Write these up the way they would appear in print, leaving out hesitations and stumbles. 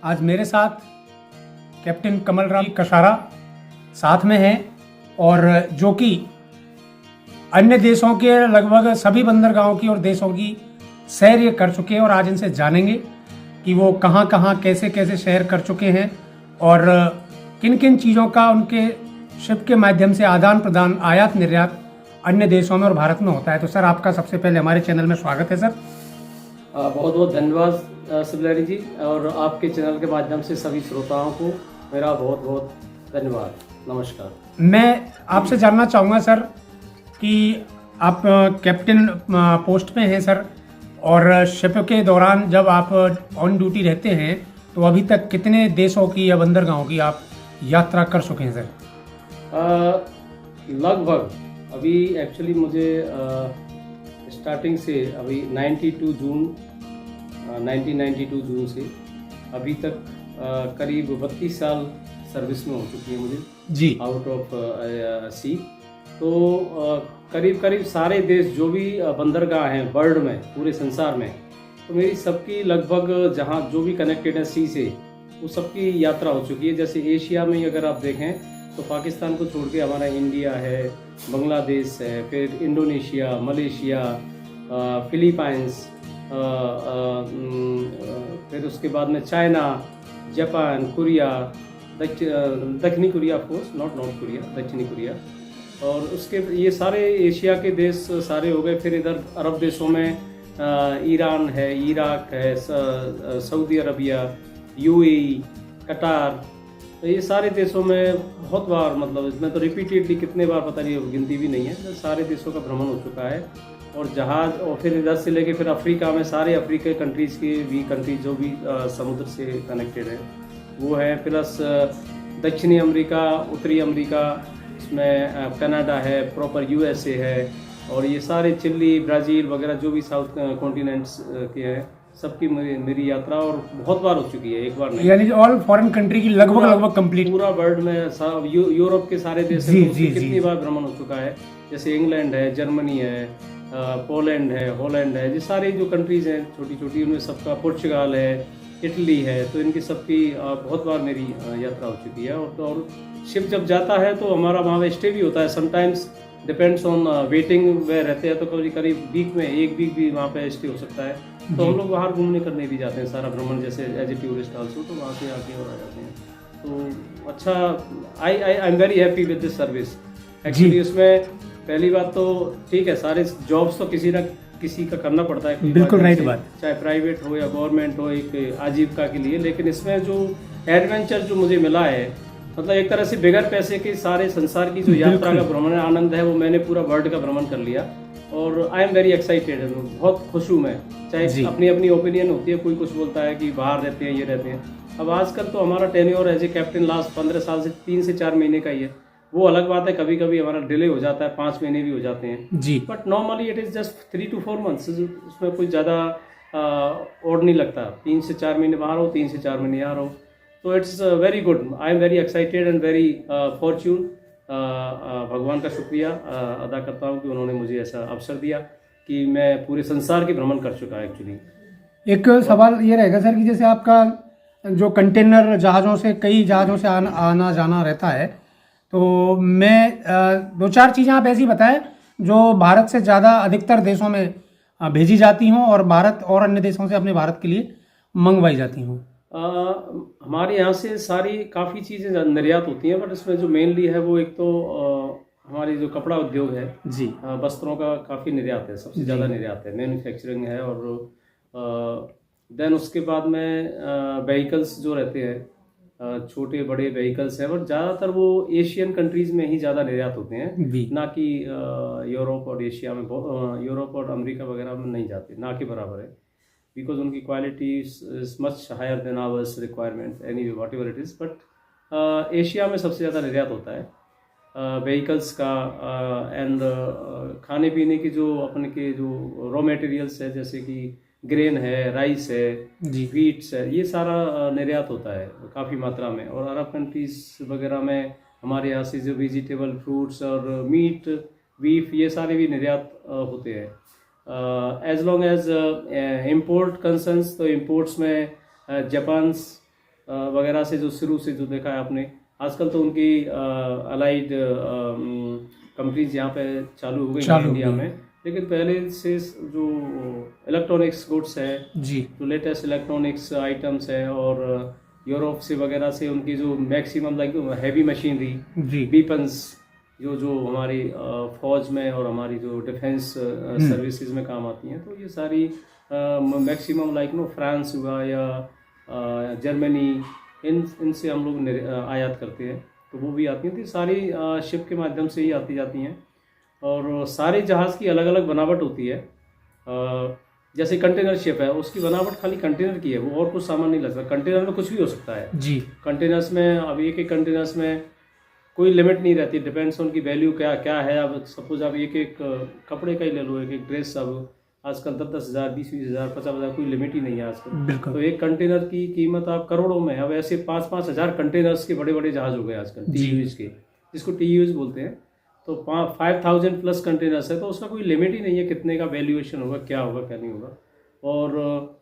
आज मेरे साथ कैप्टन कमल राम कशारा साथ में हैं और जो कि अन्य देशों के लगभग सभी बंदरगाहों की और देशों की सैर ये कर चुके हैं और आज इनसे जानेंगे कि वो कहाँ कहाँ कैसे कैसे सैर कर चुके हैं और किन किन चीज़ों का उनके शिप के माध्यम से आदान प्रदान आयात निर्यात अन्य देशों में और भारत में होता है। तो सर आपका सबसे पहले हमारे चैनल में स्वागत है सर। बहुत बहुत धन्यवाद शिवलारी जी, और आपके चैनल के माध्यम से सभी श्रोताओं को मेरा बहुत बहुत धन्यवाद। नमस्कार। मैं आपसे जानना चाहूँगा सर कि आप कैप्टन पोस्ट पे हैं सर, और शिप के दौरान जब आप ऑन ड्यूटी रहते हैं तो अभी तक कितने देशों की या बंदरगाहों की आप यात्रा कर चुके हैं सर? लगभग अभी एक्चुअली मुझे स्टार्टिंग से अभी 1992 जून से अभी तक करीब 32 साल सर्विस में हो चुकी है मुझे जी, आउट ऑफ सी। तो करीब करीब सारे देश जो भी बंदरगाह हैं वर्ल्ड में, पूरे संसार में, तो मेरी सबकी लगभग जहाँ जो भी कनेक्टेड है सी से, वो सबकी यात्रा हो चुकी है। जैसे एशिया में अगर आप देखें तो पाकिस्तान को छोड़ के हमारा इंडिया है, बांग्लादेश है, फिर इंडोनेशिया, मलेशिया, फिलीपाइंस, फिर उसके बाद में चाइना, जापान, कोरिया, दक्षिणी Korea, of course not north Korea, दक्षिणी कोरिया, और उसके ये सारे एशिया के देश सारे हो गए। फिर इधर अरब देशों में ईरान है, इराक है, सऊदी अरबिया, यूएई, कतार, तो ये सारे देशों में बहुत बार, मतलब इसमें तो रिपीटेडली कितने बार पता नहीं, गिनती भी नहीं है, तो सारे देशों का भ्रमण हो चुका है। और जहाज, और फिर इधर से लेके फिर अफ्रीका में सारे अफ्रीकी कंट्रीज़ के भी कंट्रीज जो भी समुद्र से कनेक्टेड है वो है, प्लस दक्षिणी अमेरिका, उत्तरी अमेरिका, इसमें कनाडा है, प्रॉपर यूएसए है, और ये सारे चिली, ब्राज़ील वगैरह जो भी साउथ कॉन्टिनेंट्स के हैं, सबकी मेरी यात्रा और बहुत बार हो चुकी है, एक बार नहीं। यानी ऑल फॉरेन कंट्री की लगभग कंप्लीट, पूरा वर्ल्ड में यूरोप के सारे देश कितनी बार भ्रमण हो चुका है। जैसे इंग्लैंड है, जर्मनी है, पोलैंड है, हॉलैंड है, ये सारी जो कंट्रीज़ हैं छोटी छोटी, उनमें सबका, पुर्तगाल है, इटली है, तो इनकी सबकी बहुत बार मेरी यात्रा हो चुकी है। और शिप जब जाता है तो हमारा वहाँ स्टे भी होता है। समटाइम्स डिपेंड्स ऑन वेटिंग में रहते हैं, तो कभी करीब वीक में एक वीक भी वहाँ पे स्टे हो सकता है। तो हम लोग बाहर घूमने करने भी जाते हैं, सारा भ्रमण, जैसे एज ए टूरिस्ट आल्सो, तो वहाँ से आके और आ जाते हैं। तो अच्छा, I am very happy with this service actually. उसमें पहली बात तो ठीक है, सारे जॉब्स तो किसी न किसी का करना पड़ता है, बिल्कुल राइट बात, चाहे प्राइवेट हो या गवर्नमेंट हो, एक आजीविका के लिए। लेकिन इसमें जो एडवेंचर जो मुझे मिला है, मतलब एक तरह से बगैर पैसे के सारे संसार की जो यात्रा का भ्रमण आनंद है, वो मैंने पूरा वर्ल्ड का भ्रमण कर लिया और आई एम वेरी एक्साइटेड, बहुत खुश हूँ मैं। चाहे अपनी अपनी ओपिनियन होती है, कोई कुछ बोलता है कि बाहर रहते हैं, ये रहते हैं। अब आजकल तो हमारा tenure as a captain last 15 साल से 3 से 4 महीने का ही है। वो अलग बात है, कभी कभी हमारा डिले हो जाता है, 5 महीने भी हो जाते हैं जी, but normally it is just 3 to 4 months। उसमें कोई ज़्यादा ओड नहीं लगता। 3 से 4 महीने बाहर हो, 3 से 4 महीने यहाँ रहो, तो it's very good. I am very excited and very Fortune. भगवान का शुक्रिया अदा करता हूँ कि उन्होंने मुझे ऐसा अवसर दिया कि मैं पूरे संसार के भ्रमण कर चुका है एक्चुअली। एक सवाल ये रहेगा सर कि जैसे आपका जो कंटेनर जहाज़ों से, कई जहाज़ों से आना जाना रहता है, तो मैं 2-4 चीज़ें आप ऐसी बताएं जो भारत से ज़्यादा अधिकतर देशों में भेजी जाती हों और भारत और अन्य देशों से अपने भारत के लिए मंगवाई जाती हों। हमारे यहाँ से सारी काफ़ी चीज़ें निर्यात होती हैं, बट इसमें जो मेनली है वो एक तो हमारी जो कपड़ा उद्योग है जी, वस्त्रों का काफ़ी निर्यात है, सबसे ज़्यादा निर्यात है, मैन्युफैक्चरिंग है। और देन उसके बाद में व्हीकल्स जो रहते हैं, छोटे बड़े व्हीकल्स हैं, बट ज़्यादातर वो एशियन कंट्रीज़ में ही ज़्यादा निर्यात होते हैं, ना कि यूरोप और एशिया में, यूरोप और अमेरिका वगैरह में नहीं जाते, ना के बराबर है, बिकॉज उनकी quality is much higher than ours requirement, any what ever it is. But Asia में सबसे ज़्यादा निर्यात होता है व्हीकल्स का, एंड खाने पीने की जो अपने के जो रॉ मटेरियल्स है, जैसे कि ग्रेन है, राइस है, व्हीट्स है, ये सारा निर्यात होता है काफ़ी मात्रा में। और अरब कंट्रीज वगैरह में हमारे यहाँ से जो वेजिटेबल, फ्रूट्स और मीट, बीफ, ये सारे भी निर्यात होते हैं। As long as import concerns, तो इम्पोर्ट्स में जापान, वगैरह से जो शुरू से जो देखा है आपने, आजकल तो उनकी अलाइड कंपनीज यहाँ पे चालू हो गई हैं इंडिया में, लेकिन पहले से जो इलेक्ट्रॉनिक्स गुड्स है, जी जो लेटेस्ट इलेक्ट्रॉनिक्स आइटम्स है, और यूरोप से वगैरह से उनकी जो मैक्सिमम लाइक हैवी मशीनरी, जी वीपन्स जो हमारी फौज में और हमारी जो डिफेंस सर्विसेज में काम आती हैं, तो ये सारी मैक्सिमम लाइक फ्रांस हुआ या जर्मनी, इनसे हम लोग आयात करते हैं, तो वो भी आती हैं। तो सारी शिप के माध्यम से ही आती जाती हैं, और सारे जहाज़ की अलग अलग बनावट होती है। जैसे कंटेनर शिप है, उसकी बनावट खाली कंटेनर की है, वो और कुछ सामान नहीं लग सकता। कंटेनर में कुछ भी हो सकता है जी। कंटेनर्स में अब एक कंटेनर्स में कोई लिमिट नहीं रहती, डिपेंड्स ऑन की वैल्यू क्या क्या है। अब सपोज आप एक कपड़े का ही ले लो, एक ड्रेस, अब आजकल 10,000, 20,000, 50,000, कोई लिमिट ही नहीं है आजकल। तो एक कंटेनर की कीमत आप करोड़ों में। अब ऐसे 5-5 हज़ार कंटेनर्स के बड़े बड़े जहाज हो गए आजकल, TUs के, जिसको TUs बोलते हैं। तो 5,000 प्लस कंटेनर्स है, तो उसका कोई लिमिट ही नहीं है कितने का वैल्यूएशन होगा, क्या होगा क्या नहीं होगा। और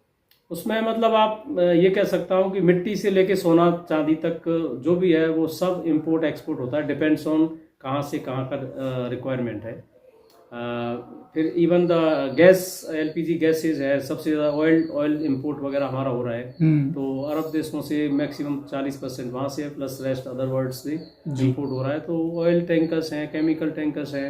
उसमें मतलब आप ये कह सकता हूँ कि मिट्टी से लेके सोना चांदी तक जो भी है वो सब इंपोर्ट एक्सपोर्ट होता है, डिपेंड्स ऑन कहाँ से कहाँ का रिक्वायरमेंट है। फिर even the gas, LPG gases है, सबसे ज़्यादा ऑयल इंपोर्ट वगैरह हमारा हो रहा है। तो अरब देशों से मैक्सिमम 40% वहाँ से है, प्लस रेस्ट अदर वर्ल्ड से इंपोर्ट हो रहा है। तो ऑयल टैंकर्स हैं, केमिकल टैंकर्स हैं,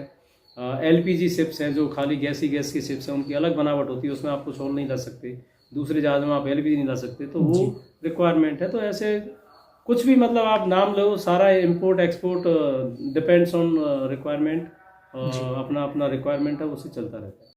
LPG शिप्स हैं, जो खाली गैस की शिप्स हैं, उनकी अलग बनावट होती है, उसमें आप कुछ और नहीं ला सकते, दूसरे जहाज में आप LPG नहीं ला सकते, तो वो रिक्वायरमेंट है। तो ऐसे कुछ भी मतलब आप नाम लो, सारा import export depends on requirement, अपना अपना रिक्वायरमेंट है, उससे चलता रहता है।